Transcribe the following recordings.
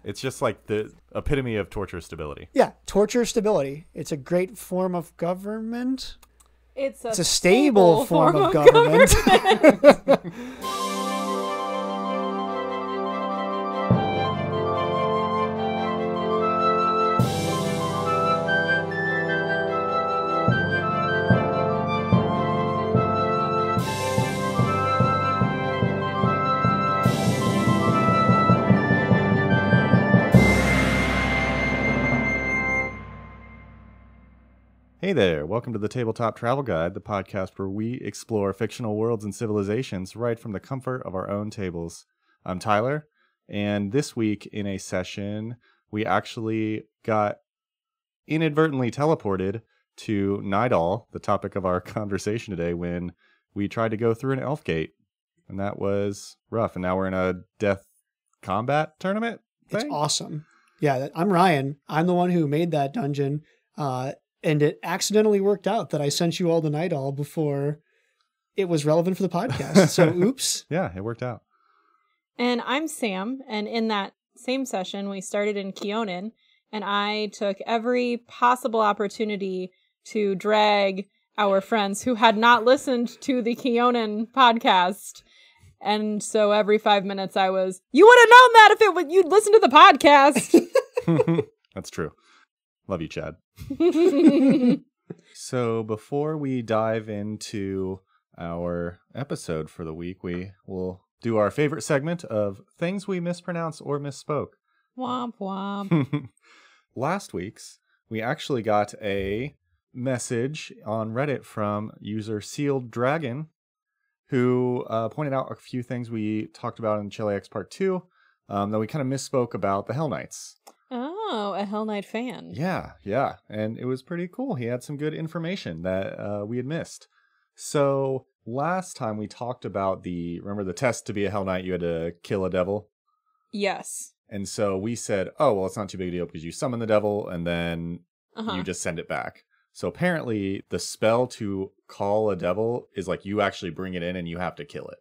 It's just like the epitome of torture stability. Yeah, torture stability. It's a great form of government. It's a stable form of government. Hey there, welcome to the Tabletop Travel Guide, the podcast where we explore fictional worlds and civilizations right from the comfort of our own tables. I'm Tyler, and this week in a session, we actually got inadvertently teleported to Nidal, the topic of our conversation today, when we tried to go through an elf gate, and that was rough. And now we're in a death combat tournament thing? It's awesome. Yeah, I'm Ryan. I'm the one who made that dungeon. And it accidentally worked out that I sent you all the Nidal before it was relevant for the podcast. So, oops. Yeah, it worked out. And I'm Sam. And in that same session, we started in Keonan. And I took every possible opportunity to drag our friends who had not listened to the Keonan podcast. And so every 5 minutes I was, you would have known that if you'd listened to the podcast. That's true. Love you, Chad. So before we dive into our episode for the week, we will do our favorite segment of things we mispronounced or misspoke. Womp womp. Last week's, we actually got a message on Reddit from user Sealed Dragon, who pointed out a few things we talked about in Chile X Part 2 that we kind of misspoke about the Hell Knights. Oh, a Hell Knight fan. Yeah. And it was pretty cool. He had some good information that we had missed. So last time we talked about remember the test to be a Hell Knight, you had to kill a devil? Yes. And so we said, oh, well, it's not too big a deal because you summon the devil and then you just send it back. So apparently the spell to call a devil is like you actually bring it in and you have to kill it.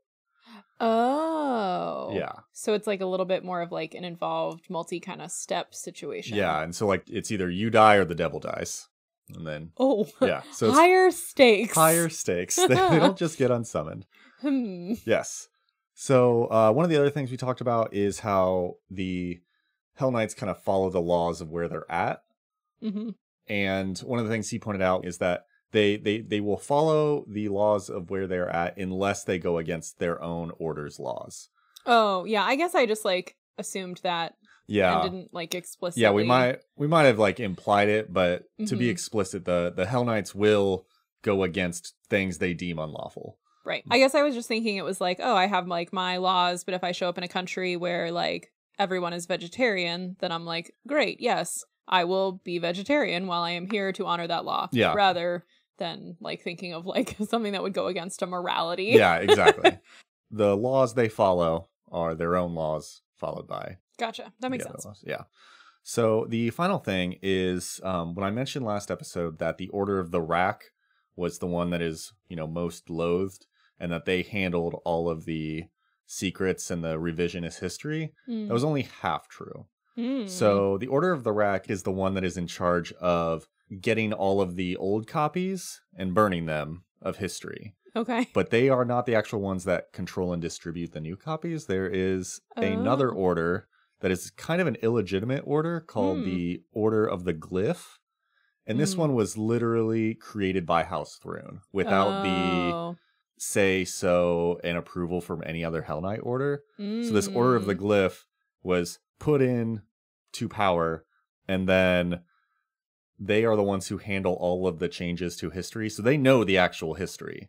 Oh. Yeah. So it's like a little bit more of like an involved multi kind of step situation. Yeah. And so like it's either you die or the devil dies. And then. Oh. Yeah. So it's higher stakes. Higher stakes. They don't just get unsummoned. Yes. So one of the other things we talked about is how the Hell Knights kind of follow the laws of where they're at. Mm-hmm. And one of the things he pointed out is that they will follow the laws of where they're at unless they go against their own order's laws. Oh, yeah. I guess I just like assumed that. Yeah. And didn't like explicitly. Yeah, we might have like implied it, but to be explicit, the Hell Knights will go against things they deem unlawful. Right. I guess I was just thinking it was like, oh, I have like my laws, but if I show up in a country where like everyone is vegetarian, then I'm like, great, yes, I will be vegetarian while I am here to honor that law. Yeah. Rather than like thinking of like something that would go against a morality. Yeah, exactly. The laws they follow are their own laws followed by. Gotcha. That makes sense. Laws. Yeah. So the final thing is when I mentioned last episode that the Order of the Rack was the one that is, most loathed and that they handled all of the secrets and the revisionist history. That was only half true. So the Order of the Rack is the one that is in charge of getting all of the old copies and burning them of history. Okay. But they are not the actual ones that control and distribute the new copies. There is another order that is kind of an illegitimate order called the Order of the Glyph. And this one was literally created by House Thrune without the say-so and approval from any other Hell Knight order. So this Order of the Glyph was put in to power, and then they are the ones who handle all of the changes to history. So they know the actual history,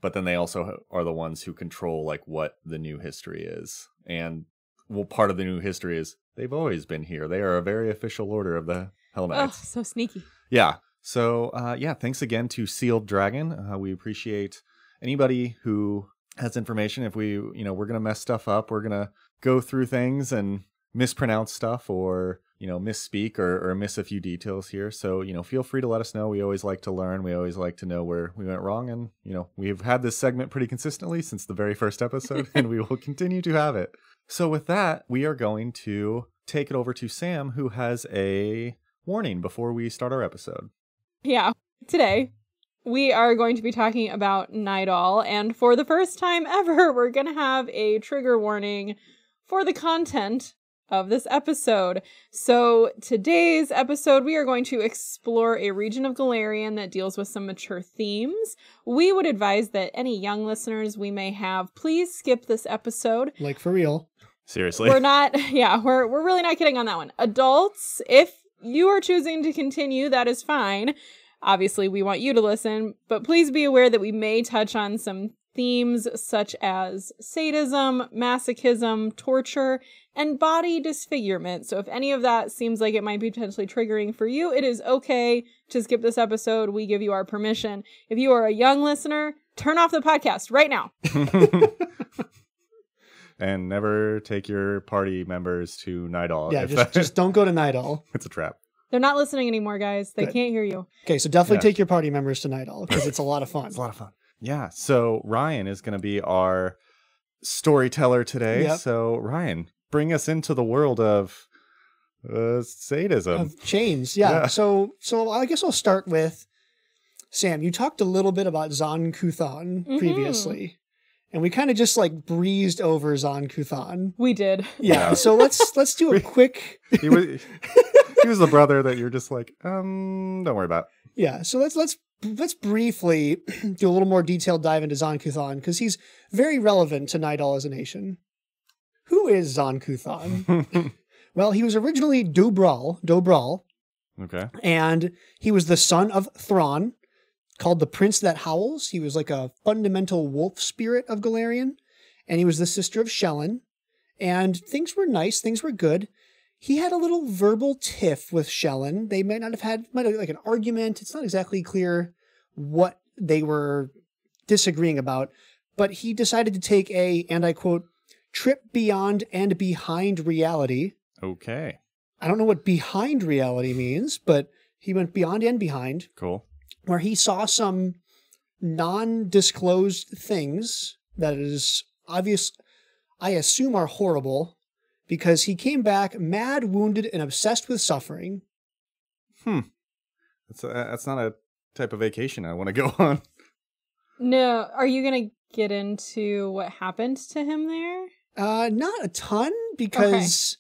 but then they also are the ones who control like what the new history is. And part of the new history is they've always been here. They are a very official order of the Hell Knights. Oh, so sneaky. Yeah. So thanks again to Sealed Dragon. We appreciate anybody who has information. If we're going to mess stuff up, we're going to go through things and mispronounce stuff or misspeak or miss a few details here. So, feel free to let us know. We always like to learn. We always like to know where we went wrong. And, we've had this segment pretty consistently since the very first episode, and we will continue to have it. So with that, we are going to take it over to Sam, who has a warning before we start our episode. Yeah. Today, we are going to be talking about Nidal, and for the first time ever, we're going to have a trigger warning for the content of this episode. So today's episode, we are going to explore a region of Golarion that deals with some mature themes. We would advise that any young listeners we may have, please skip this episode. Like, for real. Seriously. We're not, we're really not kidding on that one. Adults, if you are choosing to continue, that is fine. Obviously, we want you to listen, but please be aware that we may touch on some themes such as sadism, masochism, torture, and body disfigurement. So if any of that seems like it might be potentially triggering for you, it is okay to skip this episode. We give you our permission. If you are a young listener, turn off the podcast right now. And never take your party members to Nidal. Yeah, just don't go to Nidal. It's a trap. They're not listening anymore, guys. They Good. Can't hear you. Okay, so definitely take your party members to Nidal because it's a lot of fun. It's a lot of fun. Yeah, so Ryan is going to be our storyteller today. Yep. So Ryan, bring us into the world of sadism. Of chains, yeah. So I guess I'll start with Sam. You talked a little bit about Zon Kuthon previously, and we kind of just like breezed over Zon Kuthon. We did. Yeah. So let's do a quick. He was the brother that you're just like, don't worry about. Yeah. So let's briefly do a little more detailed dive into Zon Kuthon because he's very relevant to Nidal as a nation. Who is Zon Kuthon? Well, he was originally Dobral. Okay. And he was the son of Thrawn, called the Prince That Howls. He was like a fundamental wolf spirit of Golarion. And he was the sister of Shelyn. And things were nice. Things were good. He had a little verbal tiff with Shelyn. They might have like an argument. It's not exactly clear what they were disagreeing about. But he decided to take a, and I quote, trip beyond and behind reality. Okay. I don't know what behind reality means, but he went beyond and behind. Cool. Where he saw some non-disclosed things that is obvious, I assume are horrible, because he came back mad, wounded, and obsessed with suffering. That's not a type of vacation I want to go on. No, are you going to get into what happened to him there? Not a ton, because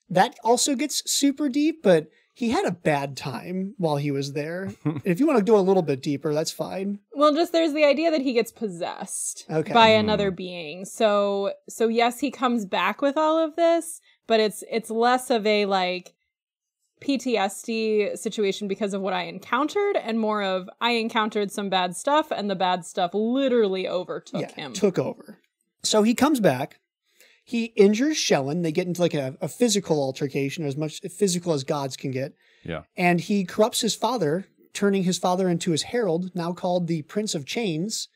that also gets super deep, but he had a bad time while he was there. If you want to go a little bit deeper, that's fine. Well, just there's the idea that he gets possessed by another being. So yes, he comes back with all of this, but it's less of a like PTSD situation because of what I encountered and more of I encountered some bad stuff and the bad stuff literally overtook him. Took over. So he comes back. He injures Shelyn. They get into like a physical altercation, as much physical as gods can get. Yeah. And he corrupts his father, turning his father into his herald, now called the Prince of Chains.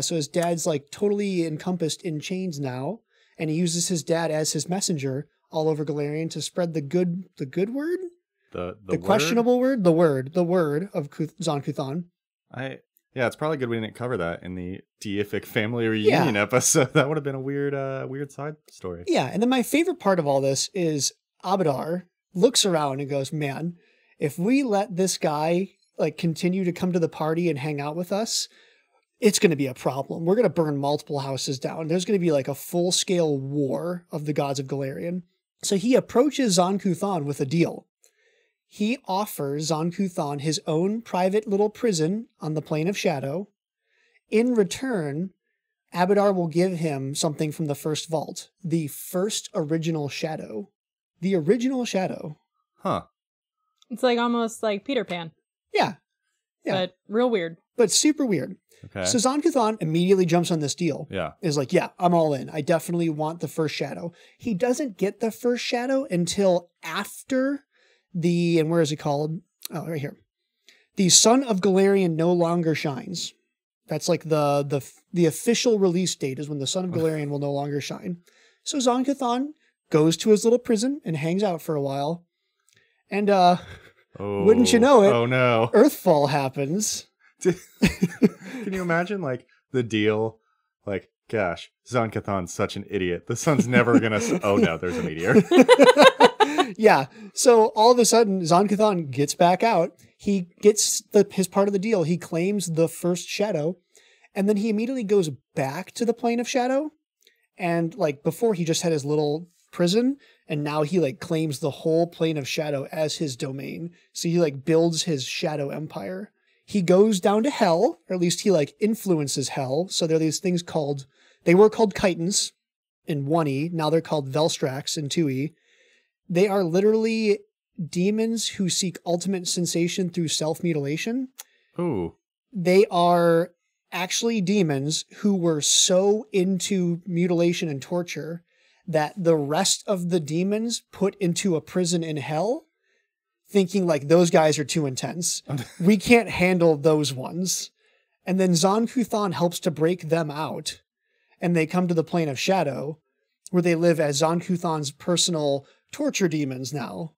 So his dad's like totally encompassed in chains now. And he uses his dad as his messenger all over Golarion to spread the good word? The word? questionable word? The word of Zon Kuthon. Yeah, it's probably good we didn't cover that in the deific family reunion episode. That would have been a weird side story. Yeah, and then my favorite part of all this is Abadar looks around and goes, man, if we let this guy like continue to come to the party and hang out with us, it's going to be a problem. We're going to burn multiple houses down. There's going to be like a full-scale war of the gods of Golarion. So he approaches Zon Kuthon with a deal. He offers Zon Kuthon his own private little prison on the Plane of Shadow. In return, Abadar will give him something from the first vault. The first original shadow. The original shadow. Huh. It's like almost like Peter Pan. Yeah. But real weird. But super weird. Okay. So Zon Kuthon immediately jumps on this deal. Yeah. Is like, yeah, I'm all in. I definitely want the first shadow. He doesn't get the first shadow until after and where is it called? Oh, right here. The Sun of Golarion no longer shines. That's like the official release date is when the Sun of Golarion will no longer shine. So Zon Kuthon goes to his little prison and hangs out for a while. And wouldn't you know it? Oh no. Earthfall happens. Can you imagine like the deal? Like, gosh, Zon Kuthon's such an idiot. The sun's never gonna. Oh no, there's a meteor. Yeah. So all of a sudden, Zon Kuthon gets back out. He gets his part of the deal. He claims the first shadow, and then he immediately goes back to the plane of shadow. And like before, he just had his little prison, and now he like claims the whole plane of shadow as his domain. So he like builds his shadow empire. He goes down to hell, or at least he like influences hell. So there are these things they were called chitons in 1E. Now they're called Velstrax in 2E. They are literally demons who seek ultimate sensation through self-mutilation. Ooh. They are actually demons who were so into mutilation and torture that the rest of the demons put into a prison in hell, thinking like those guys are too intense. We can't handle those ones. And then Zon Kuthon helps to break them out, and they come to the plane of shadow, where they live as Zon Kuthon's personal torture demons now.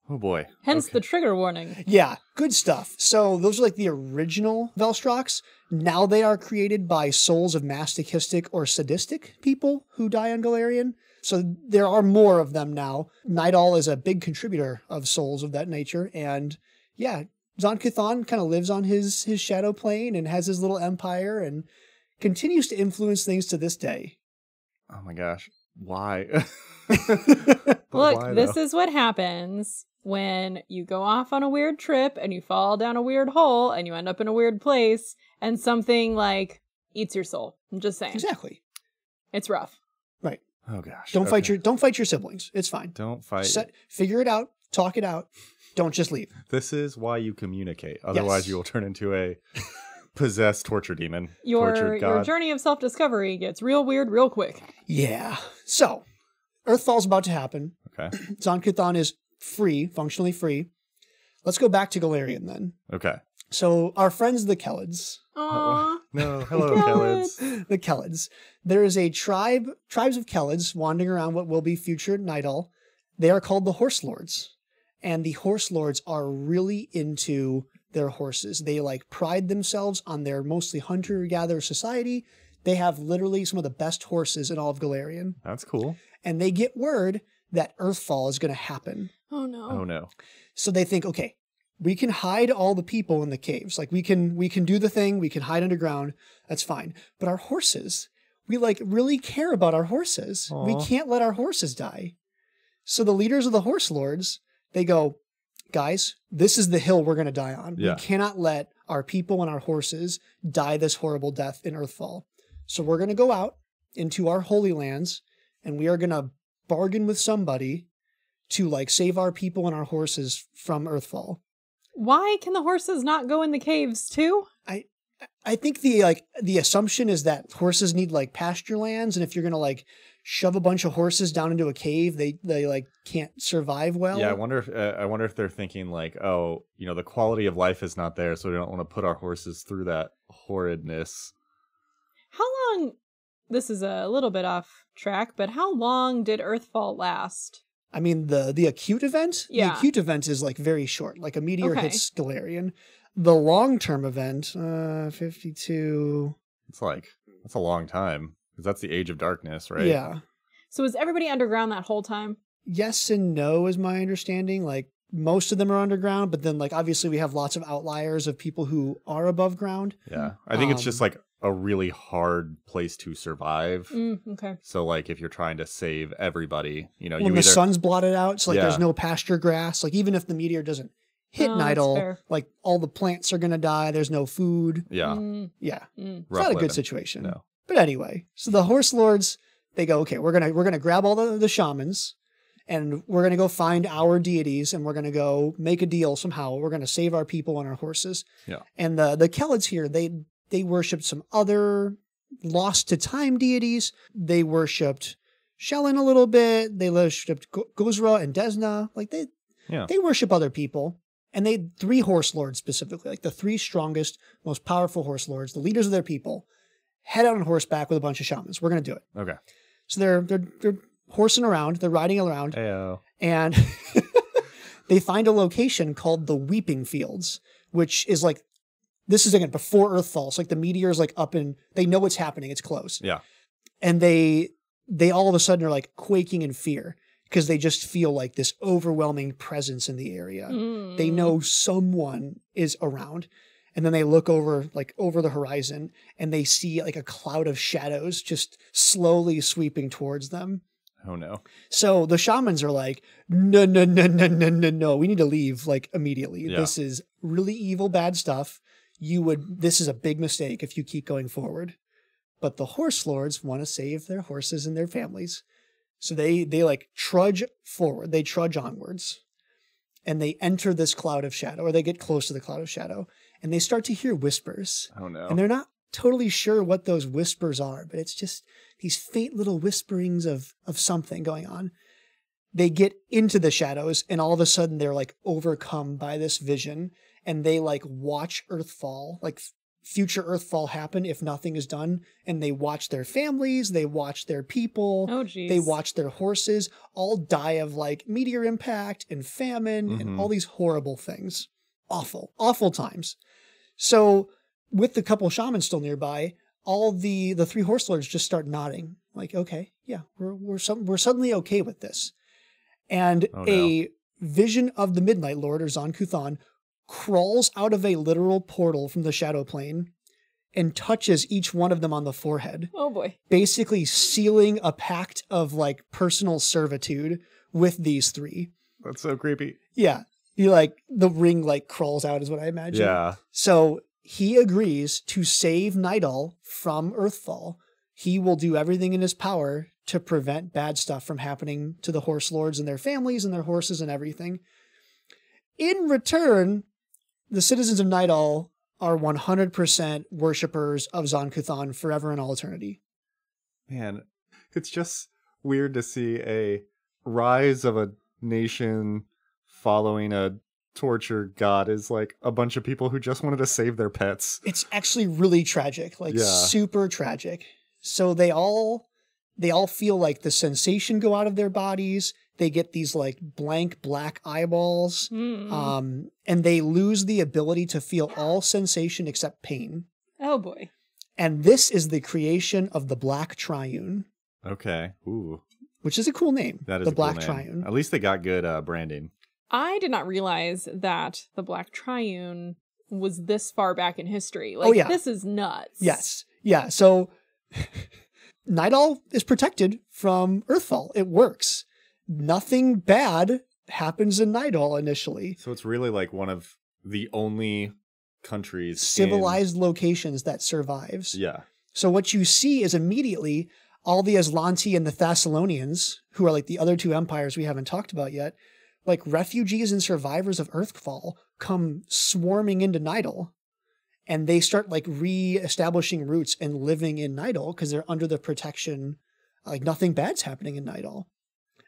Oh boy. Hence the trigger warning. Yeah, good stuff. So those are like the original Velstrax. Now they are created by souls of masochistic or sadistic people who die on Golarion. So there are more of them now. Nidal is a big contributor of souls of that nature. And yeah, Zon Kuthon kind of lives on his shadow plane and has his little empire and continues to influence things to this day. Oh my gosh. Why? Look, Why, this though? is what happens when you go off on a weird trip and you fall down a weird hole and you end up in a weird place and something like eats your soul. I'm just saying. Exactly. It's rough. Right. Oh gosh. Don't fight your siblings. It's fine. Don't fight. Figure it out. Talk it out. Don't just leave. This is why you communicate. Otherwise, Yes. you will turn into a possessed torture demon. Your Tortured god. journey of self-discovery gets real weird real quick. Yeah. So, Earthfall's about to happen. Okay. Zon Kuthon is free, functionally free. Let's go back to Golarion then. Okay. So, our friends the Kelids. Aww. No. Hello, God. Kelids. The Kelids. There is a tribes of Kelids wandering around what will be future Nidal. They are called the Horse Lords. And the Horse Lords are really into their horses. They like pride themselves on their mostly hunter-gatherer society. They have literally some of the best horses in all of Golarion. That's cool. And they get word that Earthfall is going to happen. Oh no. Oh no. So they think, okay, we can hide all the people in the caves. Like we can do the thing. We can hide underground. That's fine. But our horses, we like really care about our horses. Aw. We can't let our horses die. So the leaders of the Horse Lords, they go, guys, this is the hill we're going to die on. Yeah. We cannot let our people and our horses die this horrible death in Earthfall. So we're going to go out into our holy lands and we are going to bargain with somebody to like save our people and our horses from Earthfall. Why can the horses not go in the caves too? I think the assumption is that horses need like pasture lands, and if you're going to like shove a bunch of horses down into a cave, they like can't survive well. Yeah, I wonder if they're thinking like, oh, the quality of life is not there, so we don't want to put our horses through that horridness. How long, this is a little bit off track, but how long did Earthfall last? I mean, the acute event? Yeah. The acute event is like very short. Like a meteor Okay. hits Golarion. The long-term event, 52. That's a long time. Because that's the Age of Darkness, right? Yeah. So was everybody underground that whole time? Yes and no is my understanding. Like most of them are underground, but then like obviously we have lots of outliers of people who are above ground. Yeah. I think it's just like a really hard place to survive. Okay. So like if you're trying to save everybody, When the sun's blotted out, so like Yeah. there's no pasture grass. Like even if the meteor doesn't hit Oh, that's Nidal, fair. like all the plants are going to die. There's no food. Yeah. Yeah. Mm. It's Rough not a living. good situation. No. But anyway, so the Horse Lords, they go, okay, we're gonna grab all the shamans, and we're gonna go find our deities, and we're gonna go make a deal somehow. We're gonna save our people and our horses. Yeah. And the Kelids here, they worshipped some other lost to time deities. They worshipped Shelyn a little bit. They worshipped Gozra and Desna. Like they worship other people. And they had 3 Horse Lords specifically, like the 3 strongest, most powerful Horse Lords, the leaders of their people, head out on horseback with a bunch of shamans. We're going to do it. Okay. So they're horsing around, they're riding around, Ayo. and they find a location called the Weeping Fields, which is like, this is again before Earthfall. So like the meteor is like up and they know what's happening. It's close. Yeah. And they all of a sudden are like quaking in fear because they just feel like this overwhelming presence in the area. They know someone is around. And then they look over the horizon and they see like a cloud of shadows just slowly sweeping towards them. Oh no. So the shamans are like, no, we need to leave like immediately. Yeah. This is really evil, bad stuff. This is a big mistake if you keep going forward. But the horse lords want to save their horses and their families. So they like trudge forward. They trudge onwards and they enter this cloud of shadow, or they get close to the cloud of shadow, and they start to hear whispers. Oh no. And they're not totally sure what those whispers are, but it's just these faint little whisperings of something going on. They get into the shadows and all of a sudden they're like overcome by this vision, and they like watch Earthfall, like future Earthfall happen if nothing is done. And they watch their families, they watch their people, they watch their horses all die of like meteor impact and famine and all these horrible things. Awful, awful times. So with the couple shamans still nearby, all the three horse lords just start nodding like, okay, yeah, we're suddenly okay with this. And a vision of the Midnight Lord, or Zon Kuthon, crawls out of a literal portal from the shadow plane and touches each one of them on the forehead. Oh boy. Basically sealing a pact of like personal servitude with these three. That's so creepy. Yeah. The ring like crawls out is what I imagine. Yeah. So he agrees to save Nidal from Earthfall. He will do everything in his power to prevent bad stuff from happening to the horse lords and their families and their horses and everything. In return, the citizens of Nidal are 100% worshippers of Zon Kuthon forever and all eternity. Man, it's just weird to see a rise of a nation following a torture god is like a bunch of people who just wanted to save their pets. It's actually really tragic, super tragic. So they all feel like the sensation go out of their bodies. They get these like blank black eyeballs, and they lose the ability to feel all sensation except pain. Oh boy. And this is the creation of the Black Triune. Okay. Ooh. Which is a cool name. That is the a cool Black name. Triune. At least they got good branding. I did not realize that the Black Triune was this far back in history. Like, this is nuts. Yes. Yeah. So Nidal is protected from Earthfall. It works. Nothing bad happens in Nidal initially. So it's really like one of the only countries, civilized locations that survives. Yeah. So what you see is immediately all the Aslanti and the Thessalonians, who are like the other two empires we haven't talked about yet, like refugees and survivors of Earthfall, come swarming into Nidal. And they start like re-establishing roots and living in Nidal because they're under the protection. Like nothing bad's happening in Nidal.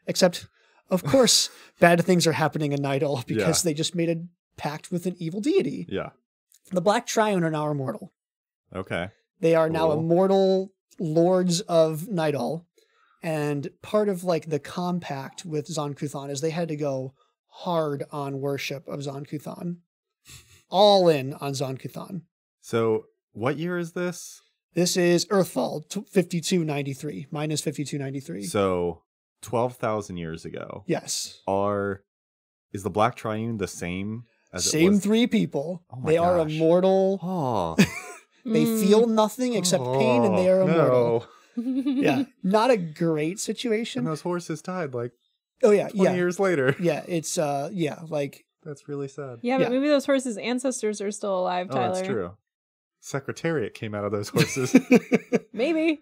Except, of course, bad things are happening in Nidal because they just made a pact with an evil deity. Yeah. The Black Triune are now immortal. Okay. They are now immortal lords of Nidal. And part of like the compact with Zon Kuthon is they had to go hard on worship of Zon Kuthon. All in on Zon Kuthon. So what year is this? This is Earthfall, 5293, minus 5293. So 12,000 years ago. Yes. Is the Black Triune the same as same it was? Three people. Oh my they gosh. are immortal. Oh. They feel nothing except pain, and they are immortal. No. Yeah, not a great situation. And those horses died like 20 years later. Yeah, it's like that's really sad. Yeah, but maybe those horses' ancestors are still alive, Tyler. Oh, that's true. Secretariat came out of those horses. Maybe.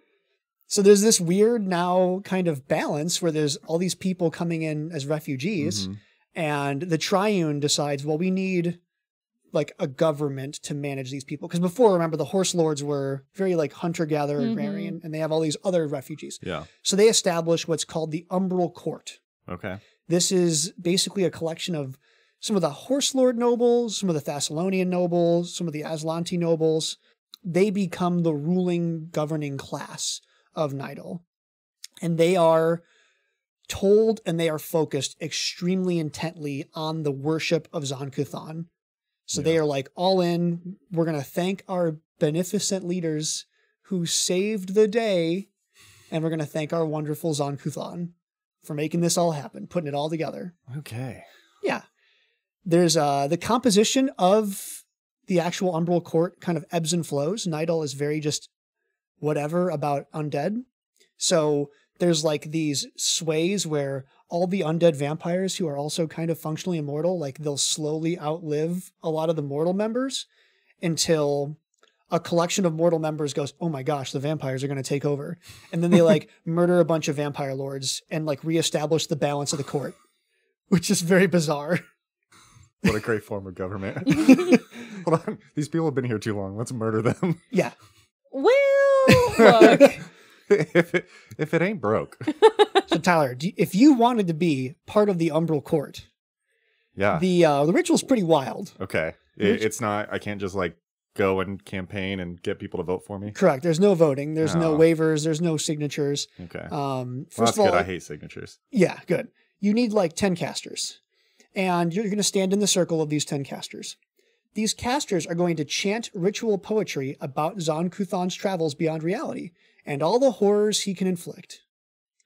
So there's this weird now kind of balance where there's all these people coming in as refugees, and the Triune decides, well, we need like a government to manage these people. Because before, remember, the horse lords were very like hunter-gatherer agrarian, and they have all these other refugees. Yeah. So they establish what's called the Umbral Court. Okay. This is basically a collection of some of the horse lord nobles, some of the Thessalonian nobles, some of the Aslanti nobles. They become the ruling governing class of Nidal. And they are told and they are focused extremely intently on the worship of Zon Kuthon. So they are like all in. We're going to thank our beneficent leaders who saved the day. And we're going to thank our wonderful Zon Kuthon for making this all happen, putting it all together. Okay. Yeah. There's the composition of the actual Umbral Court kind of ebbs and flows. Nidal is very just whatever about undead. So there's like these sways where all the undead vampires who are also kind of functionally immortal, like they'll slowly outlive a lot of the mortal members until a collection of mortal members goes, oh my gosh, the vampires are going to take over. And then they like murder a bunch of vampire lords and like reestablish the balance of the court, which is very bizarre. What a great form of government. Hold on. These people have been here too long. Let's murder them. Yeah. Well, look. if it ain't broke. So Tyler, if you wanted to be part of the Umbral Court, Yeah. the ritual's pretty wild. Okay. It's not, I can't just like go and campaign and get people to vote for me. Correct. There's no voting. There's no Oh. waivers. There's no signatures. Okay. Well, That's good. I hate signatures. Yeah, good. You need like 10 casters. And you're going to stand in the circle of these 10 casters. These casters are going to chant ritual poetry about Zon Kuthon's travels beyond reality and all the horrors he can inflict.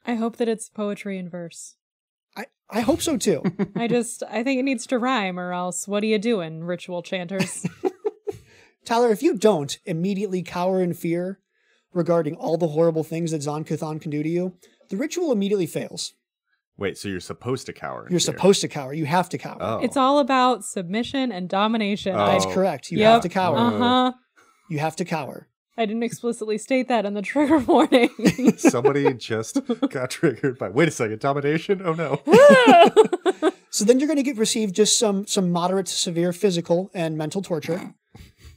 I hope that it's poetry in verse. I hope so too. I think it needs to rhyme, or else what are you doing, ritual chanters? Tyler, if you don't immediately cower in fear regarding all the horrible things that Zon Kuthon can do to you, the ritual immediately fails. Wait, so you're supposed to cower? You're supposed to cower. You have to cower. Oh. It's all about submission and domination. Oh. That's correct. You Yep. have to cower. Uh-huh. You have to cower. I didn't explicitly state that in the trigger warning. Somebody just got triggered by, wait a second, domination? Oh no. So then you're going to receive just some moderate to severe physical and mental torture,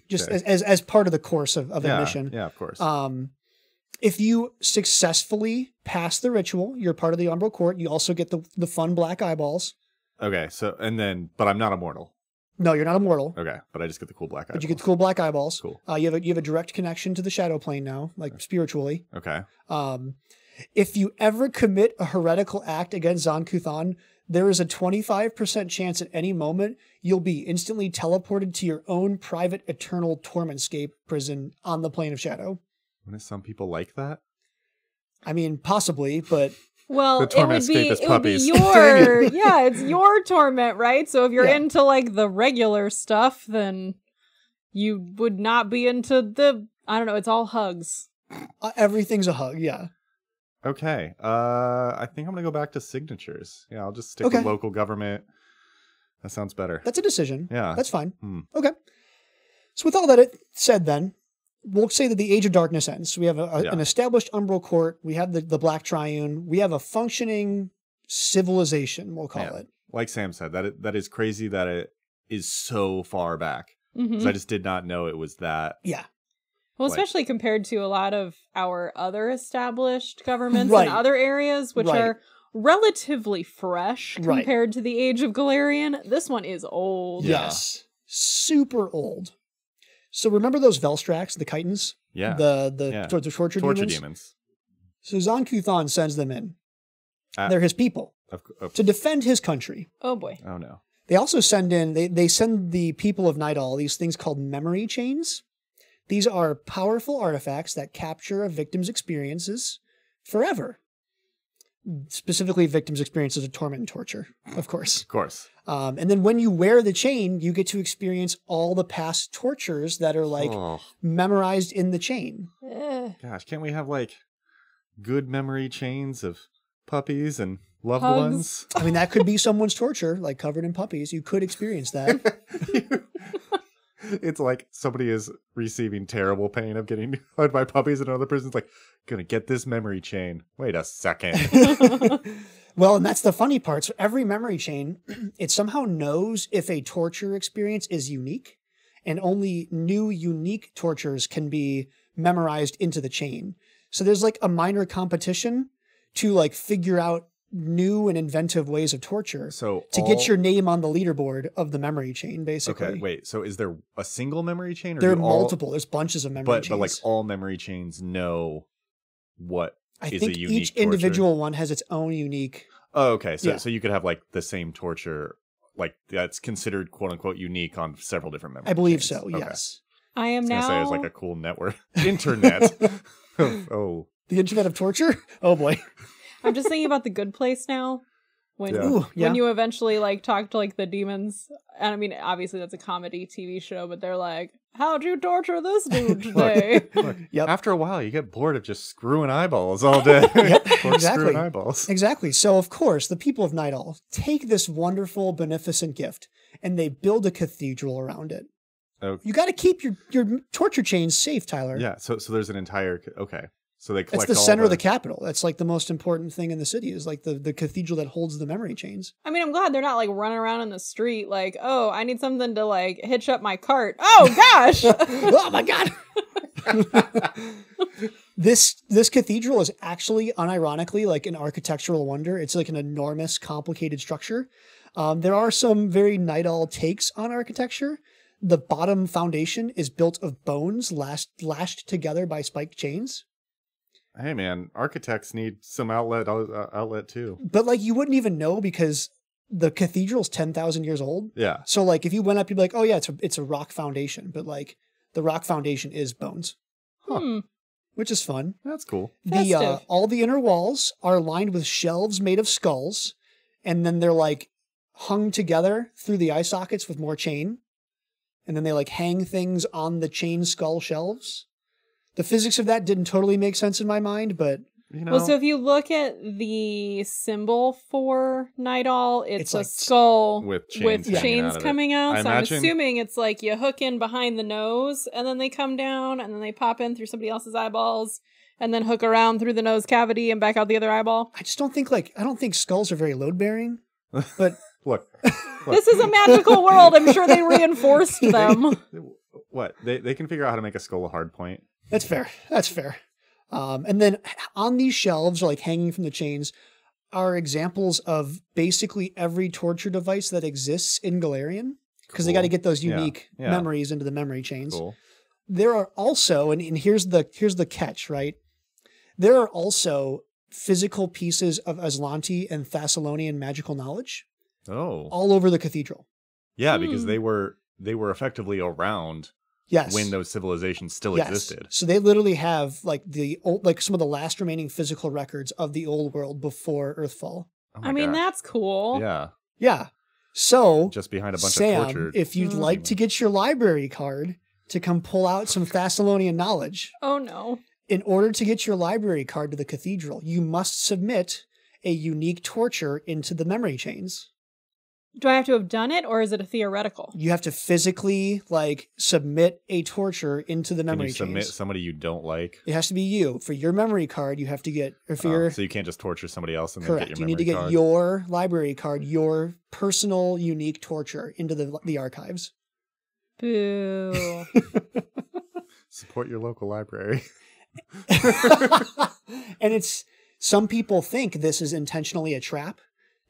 just Okay. as part of the course of admission. Yeah, of course. If you successfully pass the ritual, you're part of the Umbral Court. You also get the fun black eyeballs. Okay, so, but I'm not immortal. No, you're not immortal, Okay, but I just get the cool black eye. but you get the cool black eyeballs. Cool. You have a direct connection to the shadow plane now, like spiritually. Okay. If you ever commit a heretical act against Zon Kuthon, there is a 25% chance at any moment you'll be instantly teleported to your own private eternal tormentscape prison on the plane of shadow. Wouldn't some people like that? I mean, possibly, but Well, The it torment would be escape is puppies. your it's your torment, right? So if you're Yeah. into like the regular stuff, then you would not be into the it's all hugs. everything's a hug. Yeah. Okay. I think I'm going to go back to signatures. Yeah, I'll just stick Okay. with local government. That sounds better. That's a decision. Yeah. That's fine. Hmm. Okay. So with all that said then, we'll say that the Age of Darkness ends. We have an established Umbral Court. We have the Black Triune. We have a functioning civilization, we'll call it. Like Sam said, that is crazy that it is so far back. Mhm. 'Cause I just did not know it was that. Yeah. Well, Like- especially compared to a lot of our other established governments Right. in other areas, which Right. are relatively fresh Right. compared to the Age of Golarion. This one is old. Yeah. Yes. Super old. So remember those Velstrax, the Chitons? Yeah. The torture demons? demons. So Zon Kuthon sends them in. Ah. They're his people Of- to defend his country. Oh boy. oh no. They also send in, they send the people of Nidal these things called memory chains. These are powerful artifacts that capture a victim's experiences forever. Specifically, victims' experiences of torment and torture, of course. Of course. And then when you wear the chain, you get to experience all the past tortures that are like Oh, memorized in the chain. gosh, can't we have like good memory chains of puppies and loved Hugs. ones? I mean, that could be someone's torture, like covered in puppies. You could experience that. It's like somebody is receiving terrible pain of getting hugged by puppies, and another person's like, gonna get this memory chain. Wait a second. Well, and that's the funny part. So every memory chain, it somehow knows if a torture experience is unique, and only new unique tortures can be memorized into the chain. So there's like a minor competition to like figure out new and inventive ways of torture So to get your name on the leaderboard of the memory chain, basically. Okay, wait. So is there a single memory chain, or There are do all- multiple. There's bunches of memory But chains. like all memory chains know what I is think a unique each torture? individual one has its own unique. Oh, okay. So Yeah. so you could have like the same torture, like that's considered quote unquote unique on several different memory. I believe chains. so. Okay. Yes. I am I was gonna now. say it's like a cool network, internet. Oh, The internet of torture. Oh boy. I'm just thinking about The Good Place now. When when you eventually like talk to like the demons, and I mean obviously that's a comedy TV show, but they're like, "How'd you torture this dude today?" Look, after a while, you get bored of just screwing eyeballs all day. Exactly. Screwing eyeballs. Exactly. So of course, the people of Nidal take this wonderful, beneficent gift and they build a cathedral around it. Okay. You got to keep your torture chains safe, Tyler. Yeah. So there's an entire So they collect. That's the center of the capital. That's like the most important thing in the city is like the cathedral that holds the memory chains. I mean, I'm glad they're not like running around in the street like, oh, I need something to like hitch up my cart. Oh gosh. Oh my God. This cathedral is actually unironically like an architectural wonder. It's like an enormous, complicated structure. There are some very Nidal takes on architecture. The bottom foundation is built of bones lashed together by spiked chains. Hey man, architects need some outlet too. But like you wouldn't even know because the cathedral's 10,000 years old. Yeah. So like if you went up, you'd be like, oh yeah, it's a rock foundation. But like the rock foundation is bones. Huh. Which is fun. That's cool. All the inner walls are lined with shelves made of skulls, and then they're like hung together through the eye sockets with more chain. And then they like hang things on the chain skull shelves. The physics of that didn't totally make sense in my mind, but... You know, well, so if you look at the symbol for Nidal, it's like a skull with chains coming out. So imagine... I'm assuming it's like you hook in behind the nose, and then they come down, and then they pop in through somebody else's eyeballs, and then hook around through the nose cavity and back out the other eyeball. I just don't think I don't think skulls are very load-bearing, but... Look. This is a magical world. I'm sure they reinforced them. What? They can figure out how to make a skull a hard point. That's fair. And then on these shelves, or like hanging from the chains, are examples of basically every torture device that exists in Golarion. Because they got to get those unique memories into the memory chains. Cool. There are also, and here's the catch, right? There are also physical pieces of Aslanti and Thessalonian magical knowledge. Oh. All over the cathedral. Yeah, because they were effectively around when those civilizations still existed. So they literally have like some of the last remaining physical records of the old world before Earthfall. Oh I mean, that's cool. Yeah. Yeah. So just behind a bunch Sam, of tortured. If you'd like to get your library card to come pull out some Thessalonian knowledge. Oh no. In order to get your library card to the cathedral, you must submit a unique torture into the memory chains. Do I have to have done it, or is it a theoretical? You have to physically, submit a torture into the memory chains. Can you submit somebody you don't like? It has to be you. For your memory card, you have to get... So you can't just torture somebody else and correct. Then get your memory card. You need to card. get your library card, your personal, unique torture into the archives. Boo. Support your local library. And some people think this is intentionally a trap.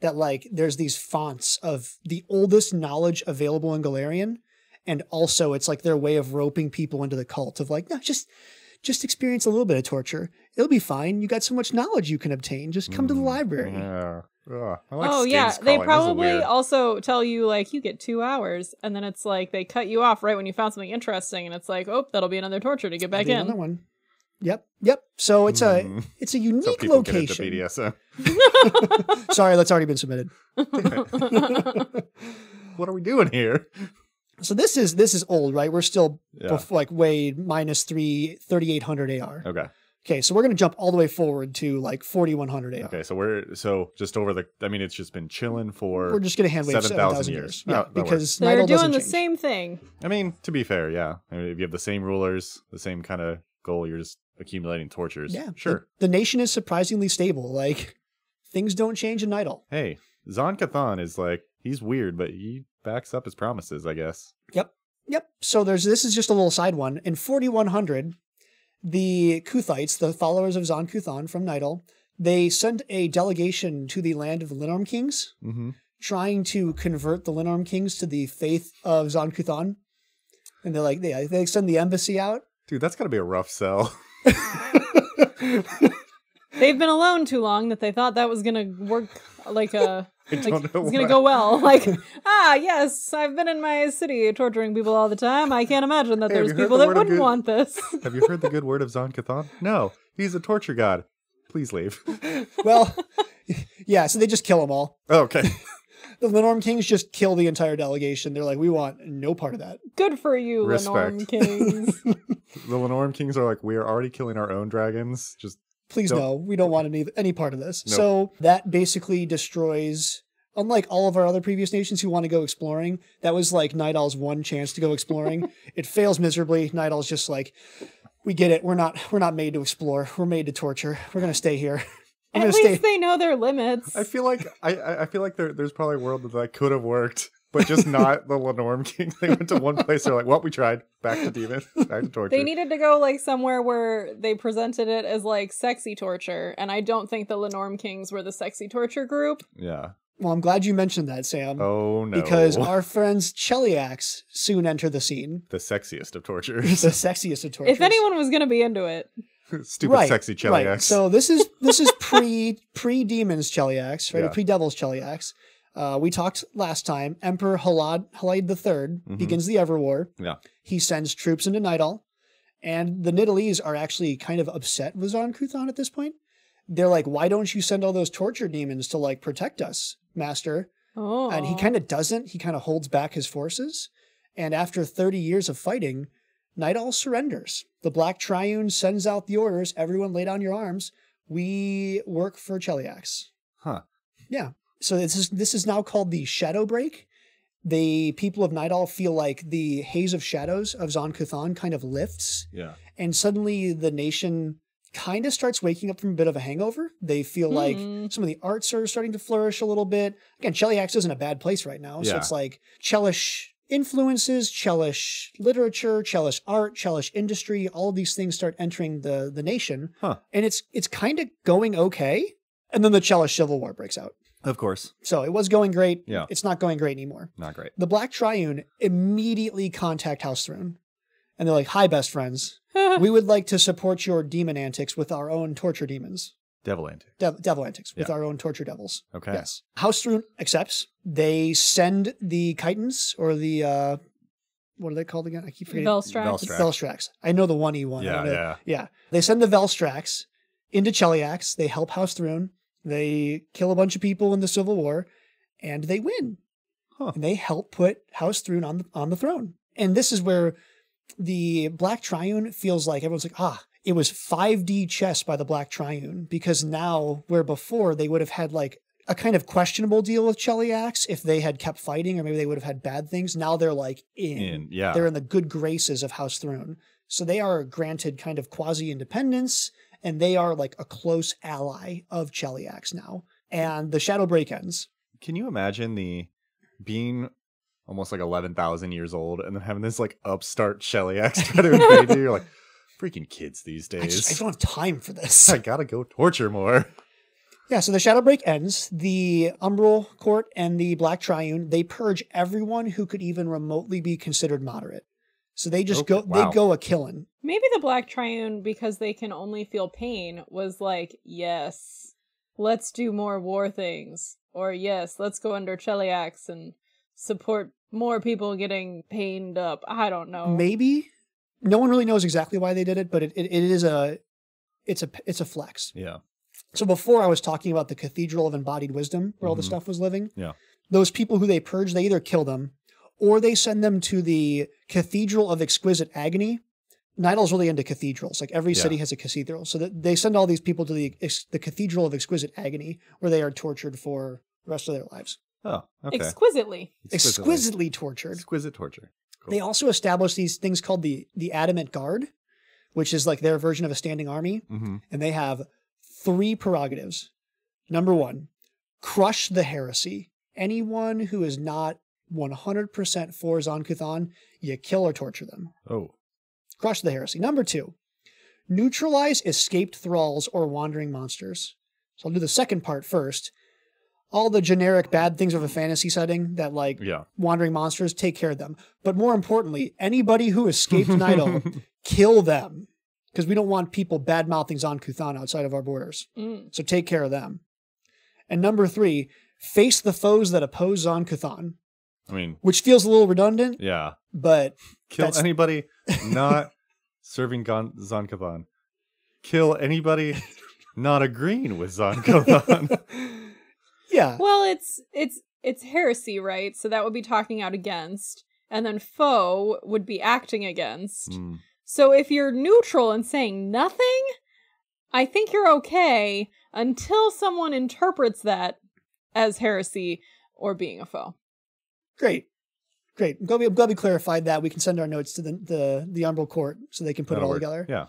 That there's these fonts of the oldest knowledge available in Golarion, and also it's like their way of roping people into the cult of no, just experience a little bit of torture. It'll be fine. You got so much knowledge you can obtain. Just come to the library. Yeah. They probably also tell you you get 2 hours, and then it's they cut you off right when you found something interesting, and it's that'll be another torture to get back in. Another one. Yep. So it's a unique so people location. Get into BDSM. Sorry, that's already been submitted. What are we doing here? So this is old, right? We're still way minus 3,800 AR. Okay, so we're going to jump all the way forward to 4,100 AR. Okay, so just over it's just been chilling for we're just going to hand wave 7,000 years. Yeah, because they're doing the same thing. I mean, to be fair, yeah. I mean, if you have the same rulers, the same kind of goal, you're just accumulating tortures. Yeah, sure. The nation is surprisingly stable. Things don't change in Nidal. Hey, Zon Kuthon is he's weird, but he backs up his promises, I guess. Yep. So this is just a little side one. In 4,100, the Kuthites, the followers of Zon Kuthon from Nidal, they sent a delegation to the land of the Linorm Kings, trying to convert the Linorm Kings to the faith of Zon Kuthon. And they send the embassy out. Dude, that's got to be a rough sell. They've been alone too long that they thought that was going to work it's going to go well. Yes, I've been in my city torturing people all the time. I can't imagine that there's people that wouldn't want this. Have you heard the good word of Zon Kuthon? No, he's a torture god. Please leave. Well, yeah, so they just kill them all. Oh, okay. The Lenorm Kings just kill the entire delegation. They're like, we want no part of that. Good for you, Respect. Lenorm Kings. The Lenorm Kings are like, we are already killing our own dragons. Just Please no, we don't want any part of this. Nope. So that basically destroys, unlike all of our other previous nations who want to go exploring, that was like Nidal's one chance to go exploring. It fails miserably. Nidal's just like, we get it. We're not made to explore. We're made to torture. We're going to stay here. At least they know their limits. I feel like I feel like there's probably a world that could have worked, but just not the Lenorm King. They went to one place. They're like, well, we tried. Back to demon. Back to torture. They needed to go like somewhere where they presented it as like sexy torture, and I don't think the Lenorm Kings were the sexy torture group. Yeah. Well, I'm glad you mentioned that, Sam. Oh no. Because our friends Cheliax soon enter the scene. The sexiest of tortures. The sexiest of tortures. If anyone was going to be into it. Stupid sexy Cheliax. Right. So this is pre demons Cheliax, right? Yeah. Pre devils Cheliax. We talked last time. Emperor Halad III begins the Everwar. Yeah. He sends troops into Nidal, and the Nidalese are actually kind of upset with Zon Kuthon at this point. They're like, "Why don't you send all those torture demons to like protect us, Master?" Oh. And he kind of doesn't. He kind of holds back his forces, and after 30 years of fighting, Nidal surrenders. The Black Triune sends out the orders. Everyone lay down your arms. We work for Cheliax. Huh. Yeah. So this is now called the Shadow Break. The people of Nidal feel like the haze of shadows of Zon Kuthon kind of lifts. Yeah. And suddenly the nation kind of starts waking up from a bit of a hangover. They feel like some of the arts are starting to flourish a little bit. Again, Cheliax isn't a bad place right now. So it's like Chelish influences, Chelish literature, Chelish art, Chelish industry, all of these things start entering the nation. Huh. And it's kind of going okay. And then the Chelish Civil War breaks out. Of course. So it was going great. Yeah. It's not going great anymore. Not great. The Black Triune immediately contact House Throne. And they're like, hi, best friends. We would like to support your demon antics with our own torture demons. Devil antics. Devil antics with our own torture devils. Okay. Yes. House Throne accepts. They send the Chitons or the, what are they called again? I keep forgetting. Velstrax. Velstrax. I know the 1E1. Yeah. They send the Velstrax into Cheliax. They help House Throne. They kill a bunch of people in the Civil War, and they win. Huh. And they help put House Throne on the throne. And this is where the Black Triune feels like everyone's like, it was 5D chess by the Black Triune, because now, where before they would have had like a kind of questionable deal with Cheliax if they had kept fighting, or maybe they would have had bad things. Now they're like in. Yeah. They're in the good graces of House Throne. So they are granted kind of quasi-independence, and they are like a close ally of Cheliax now. And the Shadow Break ends. Can you imagine being almost like 11,000 years old and then having this like upstart Cheliax try to invade you? You're like, freaking kids these days. I don't have time for this. I gotta go torture more. Yeah, so the Shadow Break ends. The Umbral Court and the Black Triune, they purge everyone who could even remotely be considered moderate. So they just go a killing. Maybe the Black Triune, because they can only feel pain, was like, yes, let's do more war things. Or yes, let's go under Cheliax and support more people getting pained up. I don't know. Maybe. No one really knows exactly why they did it, but it's a flex. Yeah. So before I was talking about the Cathedral of Embodied Wisdom, where all the stuff was living. Yeah. Those people who they purge, they either kill them, or they send them to the Cathedral of Exquisite Agony. Nidal's really into cathedrals. Like every city has a cathedral. So they send all these people to the Cathedral of Exquisite Agony, where they are tortured for the rest of their lives. Oh, okay. Exquisitely tortured. Exquisite torture. Cool. They also established these things called the Adamant Guard, which is like their version of a standing army. Mm-hmm. And they have 3 prerogatives. Number 1, crush the heresy. Anyone who is not 100% for Zon Kuthon, you kill or torture them. Oh. Crush the heresy. Number 2, neutralize escaped thralls or wandering monsters. So I'll do the second part first. All the generic bad things of a fantasy setting that wandering monsters, take care of them. But more importantly, anybody who escaped Nidal, kill them. Because we don't want people bad-mouthing Zon Kuthon outside of our borders. So take care of them. And number 3, face the foes that oppose Zon Kuthon. I mean, which feels a little redundant. Yeah. But kill anybody not serving Zon Kuthon. Kill anybody not agreeing with Zon Kuthon. Yeah. Well, it's heresy, right? So that would be talking out against, and then foe would be acting against. So if you're neutral and saying nothing, I think you're okay until someone interprets that as heresy or being a foe. Great. I'm glad we clarified that. We can send our notes to the Umbral Court so they can put it all together. Yeah.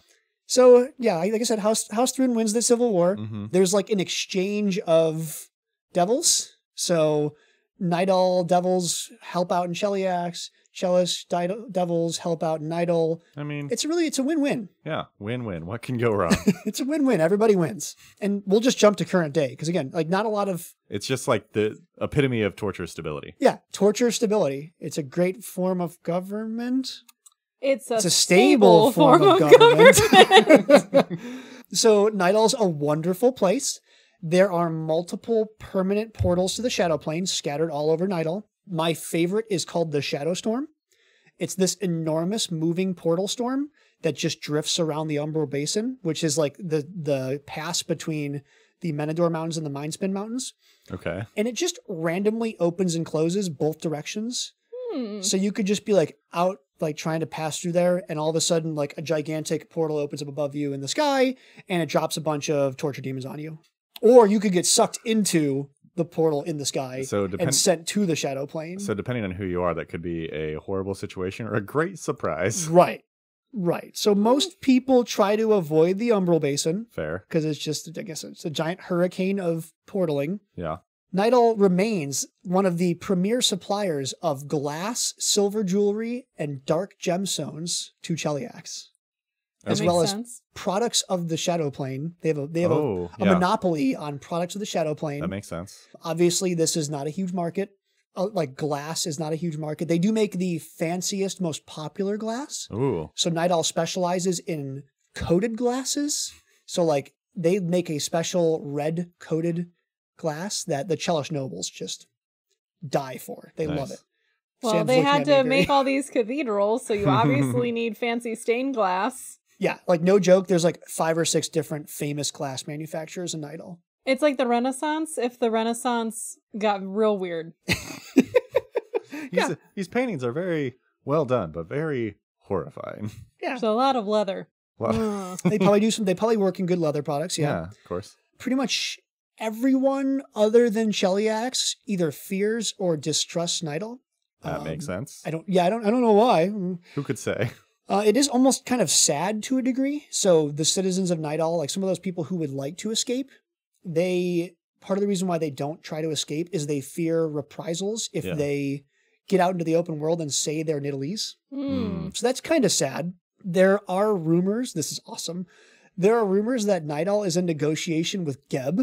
So, yeah, like I said, House Thrun wins the Civil War. Mm-hmm. There's like an exchange of devils. So Nidal devils help out in Cheliax. Chalice devils help out in Nidal. I mean, it's a win-win. Yeah, win-win. What can go wrong? It's a win-win. Everybody wins. And we'll just jump to current day because, again, like not a lot of... It's just like the epitome of torture stability. Yeah, torture stability. It's a great form of government. It's a stable form of government. So Nidal's a wonderful place. There are multiple permanent portals to the Shadow Plane scattered all over Nidal. My favorite is called the Shadow Storm. It's this enormous moving portal storm that just drifts around the Umbral Basin, which is like the pass between the Menador Mountains and the Mindspin Mountains. Okay. And it just randomly opens and closes both directions. So you could just be like out, like trying to pass through there, and all of a sudden like a gigantic portal opens up above you in the sky and it drops a bunch of torture demons on you. Or you could get sucked into the portal in the sky and sent to the Shadow Plane. So depending on who you are, that could be a horrible situation or a great surprise. Right. So most people try to avoid the Umbral Basin. Fair. Because it's just, I guess it's a giant hurricane of portaling. Yeah. Nidal remains one of the premier suppliers of glass, silver jewelry, and dark gemstones to Cheliax. As well as products of the Shadow Plane. They have a monopoly on products of the Shadow Plane. That makes sense. Obviously, this is not a huge market. Like glass is not a huge market. They do make the fanciest, most popular glass. Ooh. So Nidal specializes in coated glasses. So like they make a special red coated glass that the Chelish nobles just die for. They love it. Well, Sam's they had to make all these cathedrals, so you obviously need fancy stained glass. Yeah, like no joke, there's like 5 or 6 different famous glass manufacturers in Nidal. It's like the Renaissance, if the Renaissance got real weird. These paintings are very well done, but very horrifying. Yeah. There's a lot of leather. They probably work in good leather products, yeah. Of course. Pretty much everyone other than Cheliax either fears or distrusts Nidal. That makes sense. I don't know why. Who could say? It is almost kind of sad to a degree. So the citizens of Nidal, like some of those people who would like to escape, part of the reason why they don't try to escape is they fear reprisals if they get out into the open world and say they're Nidalese. So that's kind of sad. There are rumors, this is awesome, there are rumors that Nidal is in negotiation with Geb.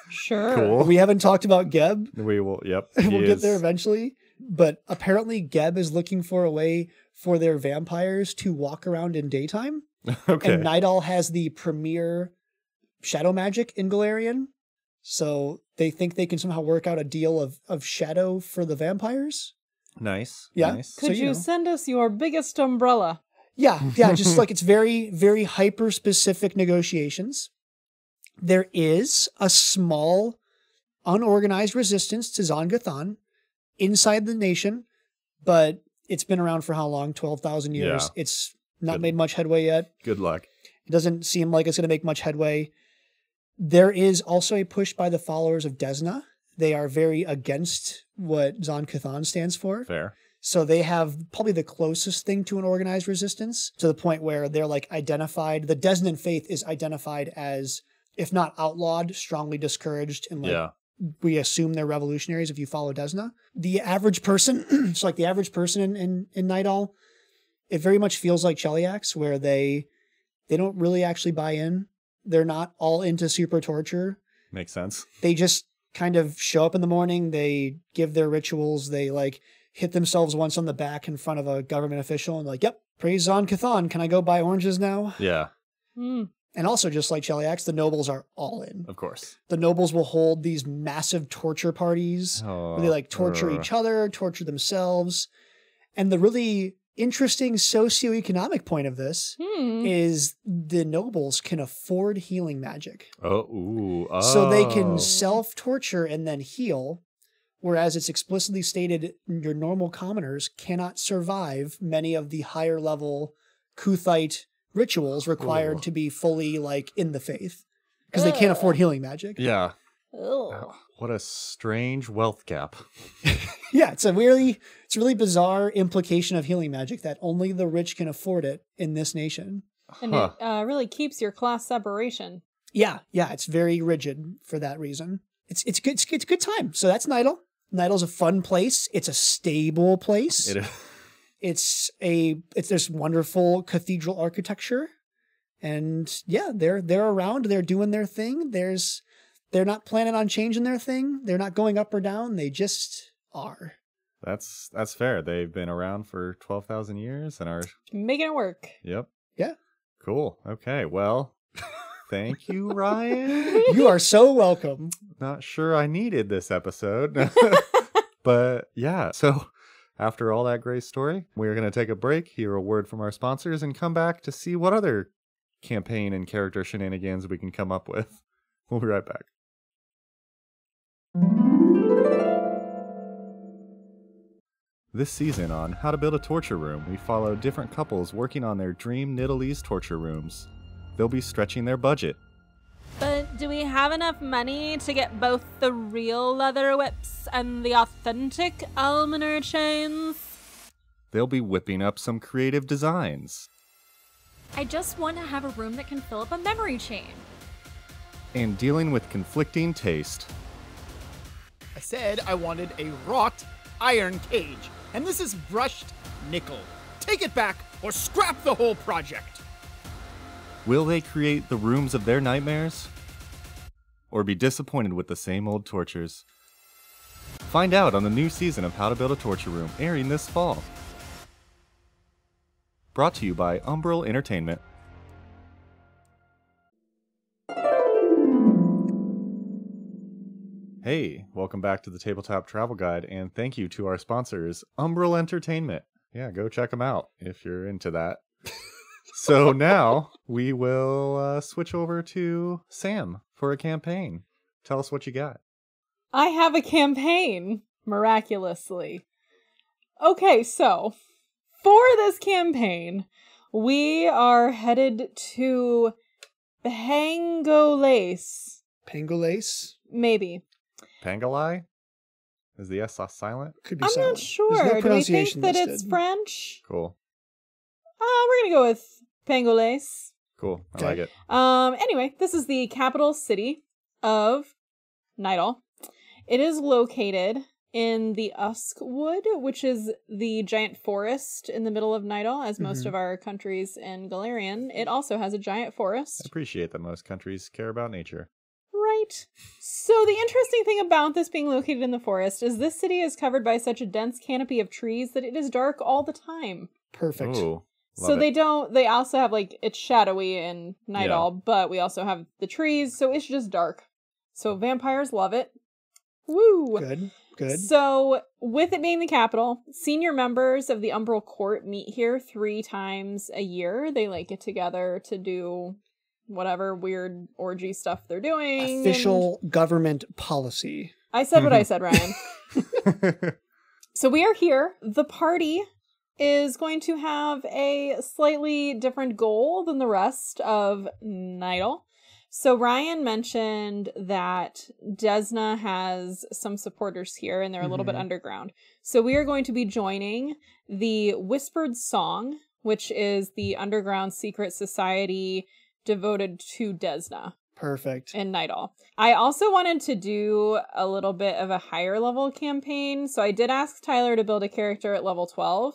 Sure. Cool. We haven't talked about Geb. We will, yep. We'll get there eventually. But apparently Geb is looking for a way for their vampires to walk around in daytime. Okay. And Nidal has the premier shadow magic in Golarion. So they think they can somehow work out a deal of shadow for the vampires. Nice. Yeah. Nice. Could you send us your biggest umbrella? Yeah. Just like it's very, very hyper-specific negotiations. There is a small, unorganized resistance to Zon Kuthon inside the nation, but it's been around for how long? 12,000 years. Yeah. It's not made much headway yet. Good luck. It doesn't seem like it's going to make much headway. There is also a push by the followers of Desna. They are very against what Zon Kuthon stands for. Fair. So they have probably the closest thing to an organized resistance, to the point where they're like identified. The Desnan faith is identified as, if not outlawed, strongly discouraged, and we assume they're revolutionaries if you follow Desna. The average person, so like the average person in Nidal, it very much feels like Cheliax, where they don't really actually buy in. They're not all into super torture. Makes sense. They just kind of show up in the morning, they give their rituals, they like hit themselves once on the back in front of a government official and like, yep, praise Zon Kuthon. Can I go buy oranges now? Yeah. And also, just like Cheliax, the nobles are all in. Of course. The nobles will hold these massive torture parties where they like torture each other, torture themselves. And the really interesting socioeconomic point of this is the nobles can afford healing magic. So they can self-torture and then heal, whereas it's explicitly stated your normal commoners cannot survive many of the higher level Kuthite rituals required to be fully like in the faith because they can't afford healing magic. Yeah. What a strange wealth gap. Yeah, it's a really bizarre implication of healing magic that only the rich can afford it in this nation. And it really keeps your class separation. Yeah, it's very rigid for that reason. It's good. It's good time. So that's Nidal. Nidal's a fun place. It's a stable place. It is. It's this wonderful cathedral architecture, and yeah, they're around. They're doing their thing. They're not planning on changing their thing. They're not going up or down. They just are. That's fair. They've been around for 12,000 years and are making it work. Yep. Yeah. Cool. Okay. Well, thank you, Ryan. You are so welcome. Not sure I needed this episode. But yeah, so after all that great story, we're going to take a break, hear a word from our sponsors, and come back to see what other campaign and character shenanigans we can come up with. We'll be right back. This season on How to Build a Torture Room, we follow different couples working on their dream Nidalese torture rooms. They'll be stretching their budget. But do we have enough money to get both the real leather whips and the authentic almoner chains? They'll be whipping up some creative designs. I just want to have a room that can fill up a memory chain. And dealing with conflicting taste. I said I wanted a wrought iron cage, and this is brushed nickel. Take it back or scrap the whole project. Will they create the rooms of their nightmares? Or be disappointed with the same old tortures? Find out on the new season of How to Build a Torture Room, airing this fall. Brought to you by Umbral Entertainment. Hey, welcome back to the Tabletop Travel Guide, and thank you to our sponsors, Umbral Entertainment. Yeah, go check them out if you're into that. So now we will switch over to Sam for a campaign. Tell us what you got. I have a campaign, miraculously. Okay, so for this campaign, we are headed to Pangolace. Pangolace? Maybe. Pangolai? Is the S silent? Could be I'm silent. not sure. There's no Do we think pronunciation that listed. it's French? Cool. We're gonna go with Pangolace. Cool. I Okay. like it. Anyway, this is the capital city of Nidal. It is located in the Uskwood, which is the giant forest in the middle of Nidal, as most of our countries in Golarion. It also has a giant I forest. appreciate that most countries care about nature. Right. So the interesting thing about this being located in the forest is this city is covered by such a dense canopy of trees that it is dark all the time. Perfect. Ooh, So love it. they also have like, it's shadowy in Nidal, but we also have the trees, so it's just dark. So vampires love it. Woo! Good. So, with it being the capital, senior members of the Umbral Court meet here 3 times a year. They like get together to do whatever weird orgy stuff they're doing. Official government policy. I said what I said, Ryan. So we are here. The party is going to have a slightly different goal than the rest of Nidal. So Ryan mentioned that Desna has some supporters here and they're a little bit underground. So we are going to be joining the Whispered Song, which is the underground secret society devoted to Desna. Perfect. In Nidal. I also wanted to do a little bit of a higher level campaign. So I did ask Tyler to build a character at level 12.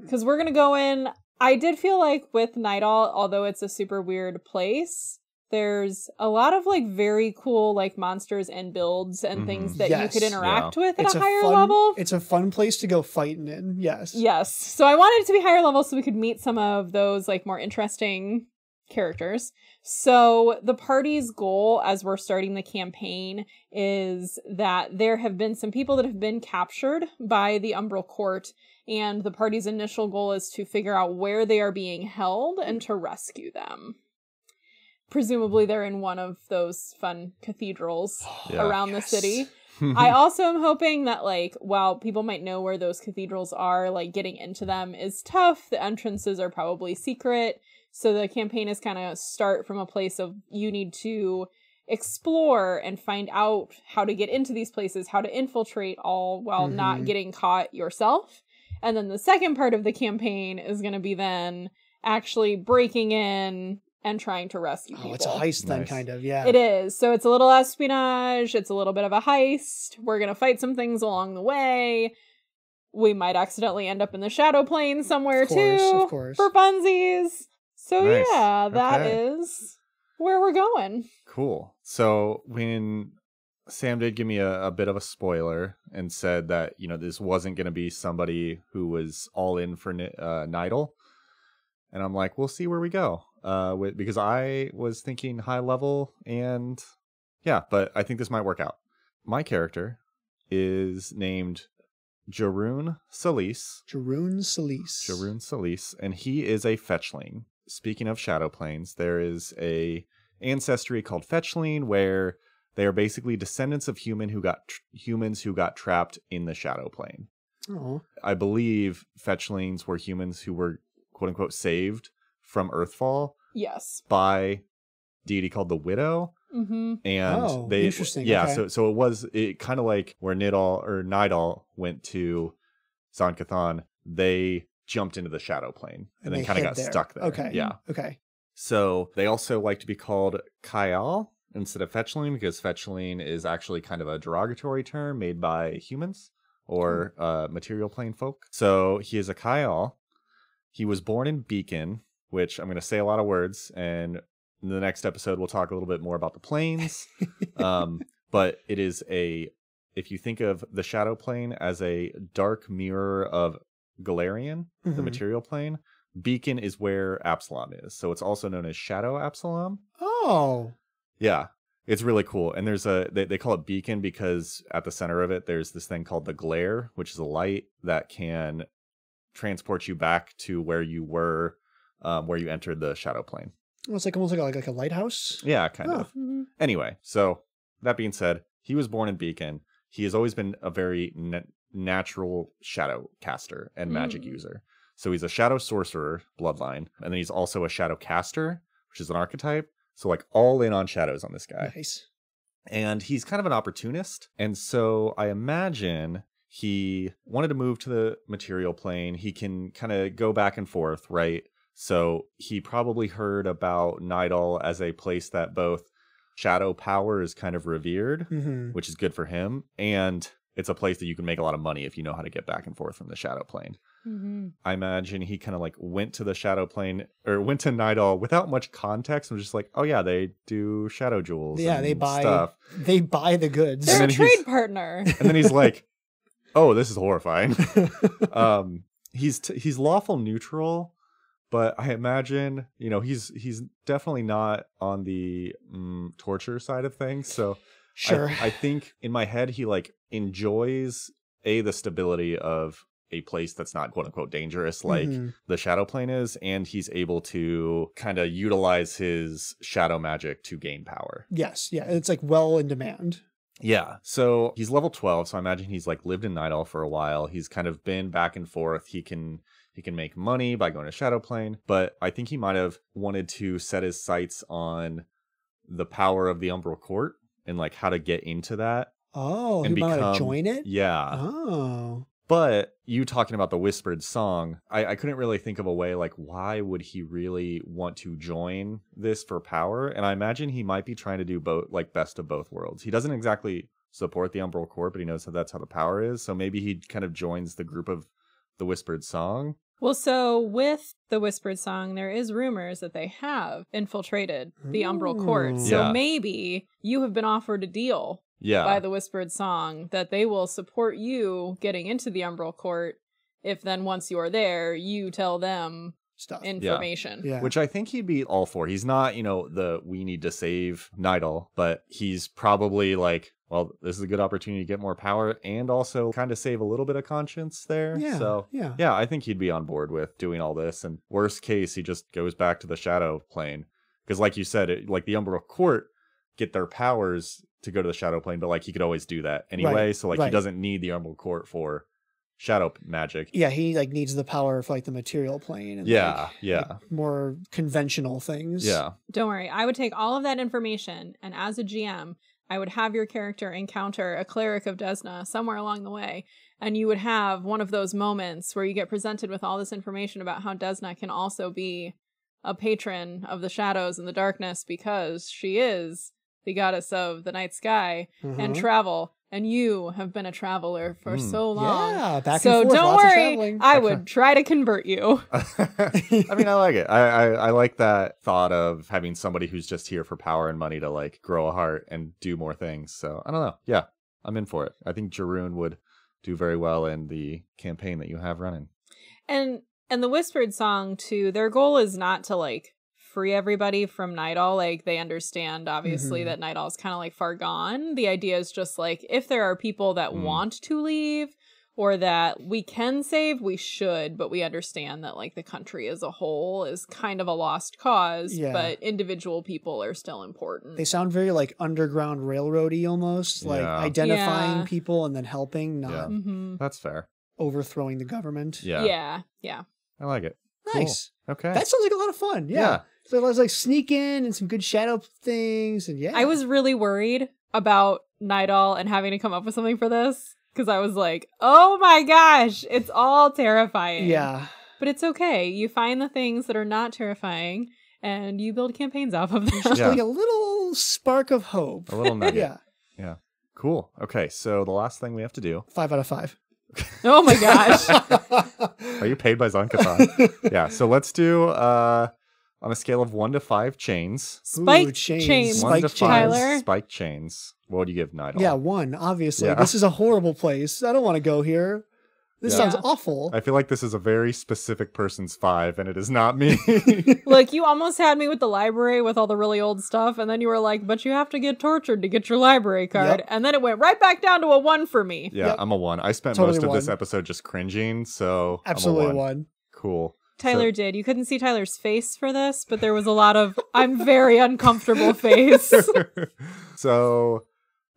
Because we're going to go in. I did feel like with Nidal, although it's a super weird place, there's a lot of like very cool like monsters and builds and things that you could interact with at a higher level. It's a fun place to go fighting in. Yes. Yes. So I wanted it to be higher level so we could meet some of those like more interesting characters. So the party's goal as we're starting the campaign is that there have been some people that have been captured by the Umbral Court, and the party's initial goal is to figure out where they are being held and to rescue them. Presumably they're in one of those fun cathedrals around the city. I also am hoping that, like, while people might know where those cathedrals are, like, getting into them is tough. The entrances are probably secret. So the campaign is kind of start from a place of you need to explore and find out how to get into these places, how to infiltrate, all while not getting caught yourself. And then the second part of the campaign is going to be then actually breaking in and trying to rescue people. It's a heist then, kind of, yeah. It is. So it's a little espionage. It's a little bit of a heist. We're going to fight some things along the way. We might accidentally end up in the shadow plane somewhere, too. Of course. For funsies. So Nice. yeah, that Okay. is where we're going. Cool. So when Sam did give me a bit of a spoiler and said that, you know, this wasn't going to be somebody who was all in for Nidal. And I'm like, we'll see where we go. Because I was thinking high level, and yeah, but I think this might work out. My character is named Jaroon Solis. Jaroon Solis. Jaroon Solis, and he is a fetchling. Speaking of shadow planes, there is a ancestry called fetchling where they are basically descendants of humans who got trapped in the shadow plane. Oh. I believe fetchlings were humans who were quote unquote saved from Earthfall Yes. by deity called the Widow. Mm-hmm. And they interesting. Yeah, Okay. so it kind of like where Nidal went to Zon Kuthon, they jumped into the shadow plane and then they kind of hid got there. stuck there. Okay. Yeah. Okay. So they also like to be called Kayal instead of fetchling, because fetchling is actually kind of a derogatory term made by humans or material plane folk. So he is a Kayal. He was born in Beacon, which I'm going to say a lot of words, and in the next episode we'll talk a little bit more about the planes. But it is if you think of the shadow plane as a dark mirror of Golarion, the material plane, Beacon is where Absalom is. So it's also known as Shadow Absalom. Oh. Yeah, it's really cool. And there's they call it Beacon because at the center of it, there's this thing called the glare, which is a light that can transport you back to where you were, where you entered the shadow plane. Well, it's like almost like a lighthouse. Yeah, kind of. Mm-hmm. Anyway, so that being said, he was born in Beacon. He has always been a very natural shadow caster and magic user. So he's a shadow sorcerer bloodline, and then he's also a shadow caster, which is an archetype. So like all in on shadows on this guy. Nice. And he's kind of an opportunist. And so I imagine he wanted to move to the material plane. He can kind of go back and forth, right? So he probably heard about Nidal as a place that both shadow power is kind of revered, which is good for him, and it's a place that you can make a lot of money if you know how to get back and forth from the shadow plane. I imagine he kind of like went to the shadow plane or went to Nidal without much context and was just like, oh yeah, they do shadow jewels. Yeah, and they buy stuff. They buy the goods. They're And a then trade partner. And then he's like, oh, this is horrifying. He's lawful neutral, but I imagine, you know, he's definitely not on the torture side of things. So Sure. I think in my head, he like enjoys the stability of a place that's not quote unquote dangerous like the shadow plane is, and he's able to kind of utilize his shadow magic to gain power. Yes. Yeah. It's like well in demand. Yeah. So he's level 12, so I imagine he's like lived in Nidal for a while. He's kind of been back and forth. He can make money by going to shadow plane, but I think he might have wanted to set his sights on the power of the Umbral Court and like how to get into that. Oh, and he might want to join it? Yeah. Oh. But you talking about the Whispered Song, I couldn't really think of a way like why would he really want to join this for power? And I imagine he might be trying to do both, like best of both worlds. He doesn't exactly support the Umbral Court, but he knows that that's how the power is. So maybe he kind of joins the group of the Whispered Song. Well, so with the Whispered Song, there is rumors that they have infiltrated the Umbral Court. So Yeah. maybe you have been offered a deal by the Whispered Song that they will support you getting into the Umbral Court if then once you're there, you tell them stuff. information. Yeah. Which I think he'd be all for. He's not, we need to save Nidal, but he's probably like, well, this is a good opportunity to get more power and also kind of save a little bit of conscience there. Yeah, So, yeah. I think he'd be on board with doing all this. And worst case, he just goes back to the Shadow Plane. Because like you said, the Umbral Court get their powers to go to the Shadow Plane, but like he could always do that anyway. Right, So like he doesn't need the Umbral Court for shadow magic. Yeah, he like needs the power for like the material plane and like, more conventional things. Yeah. Don't worry. I would take all of that information, and as a GM, I would have your character encounter a cleric of Desna somewhere along the way, and you would have one of those moments where you get presented with all this information about how Desna can also be a patron of the shadows and the darkness because she is the goddess of the night sky and travel. And you have been a traveler for so long. Yeah, back so and forth, don't lots of worry, traveling. I would try to convert you. I mean, I like it. I like that thought of having somebody who's just here for power and money to like grow a heart and do more things. So I don't know. Yeah, I'm in for it. I think Jaroon would do very well in the campaign that you have running. And the Whispered Song too, their goal is not to like free everybody from Nidal. Like they understand obviously that Nidal's kind of like far gone. The idea is just like if there are people that want to leave or that we can save, we should, but we understand that like the country as a whole is kind of a lost cause, but individual people are still important. They sound very like Underground Railroady almost, like identifying people and then helping, not That's fair. overthrowing the government. Yeah. I like it. Nice. Cool. Okay. That sounds like a lot of fun. Yeah. So it was like sneak in and some good shadow things, and I was really worried about Nidal and having to come up with something for this because I was like, oh my gosh, it's all terrifying. Yeah. But it's okay. You find the things that are not terrifying and you build campaigns off of them. Just like a little spark of hope. A little nugget. Yeah. Cool. Okay, so the last thing we have to do. 5 out of 5. Oh my gosh. Are you paid by Zon Kuthon? Yeah, so let's do on a scale of 1 to 5 chains. Spike chains. chains. 1 to 5 Tyler. spike chains. What would you give Nidal? Yeah, 1, obviously. Yeah. This is a horrible place. I don't want to go here. This sounds awful. I feel like this is a very specific person's 5, and it is not me. Look, you almost had me with the library with all the really old stuff, and then you were like, but you have to get tortured to get your library card. Yep. And then it went right back down to a 1 for me. Yeah, Yep. I'm a 1. I spent Totally most of this 1. episode just cringing, so Absolutely I'm a 1. 1. Cool. Tyler did. You couldn't see Tyler's face for this, but there was a lot of I'm very uncomfortable face. So,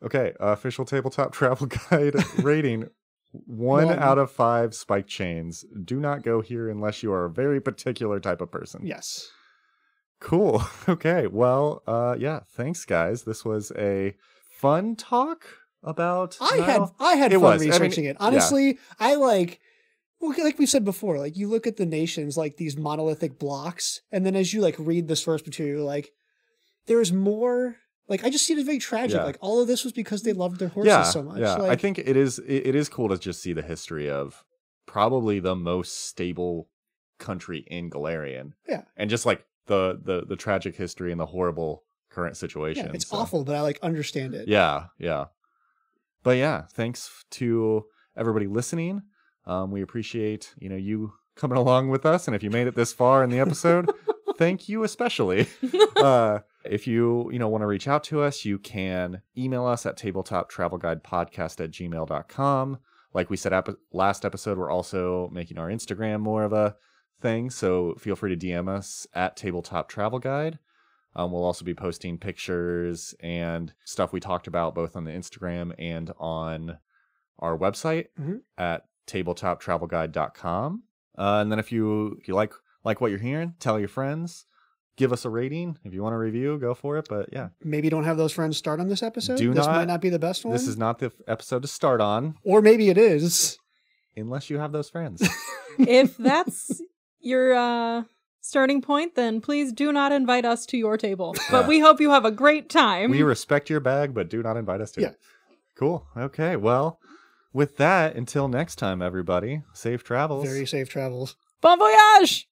okay, official tabletop travel guide rating. 1 out of 5 spike chains. Do not go here unless you are a very particular type of person. Yes. Cool. Okay. Well, thanks guys. This was a fun talk about I Nidal. had It fun was. I mean, researching it. Honestly, I like we said before, like you look at the nations like these monolithic blocks, and then as you like read the source material, like there's more. Like I just see it as very tragic. Yeah. Like all of this was because they loved their horses so much. Yeah, Like, I think it is cool to just see the history of probably the most stable country in Golarion. Yeah. And just like the tragic history and the horrible current situation. yeah, it's awful, but I like understand it. Yeah. But yeah, thanks to everybody listening. We appreciate, you coming along with us. And if you made it this far in the episode, thank you especially. If you want to reach out to us, you can email us at tabletoptravelguidepodcast@gmail.com. Like we said last episode, we're also making our Instagram more of a thing. So feel free to DM us at tabletoptravelguide. We'll also be posting pictures and stuff we talked about both on the Instagram and on our website at tabletoptravelguide.com. And then if you like what you're hearing, tell your friends. Give us a rating. If you want a review, go for it. But yeah. Maybe don't have those friends start on this episode. This might not be the best one. This is not the episode to start on. Or maybe it is. Unless you have those friends. If that's your starting point, then please do not invite us to your table. But we hope you have a great time. We respect your bag, but do not invite us to it. Cool. Okay. Well, with that, until next time, everybody, safe travels. Very safe travels. Bon voyage!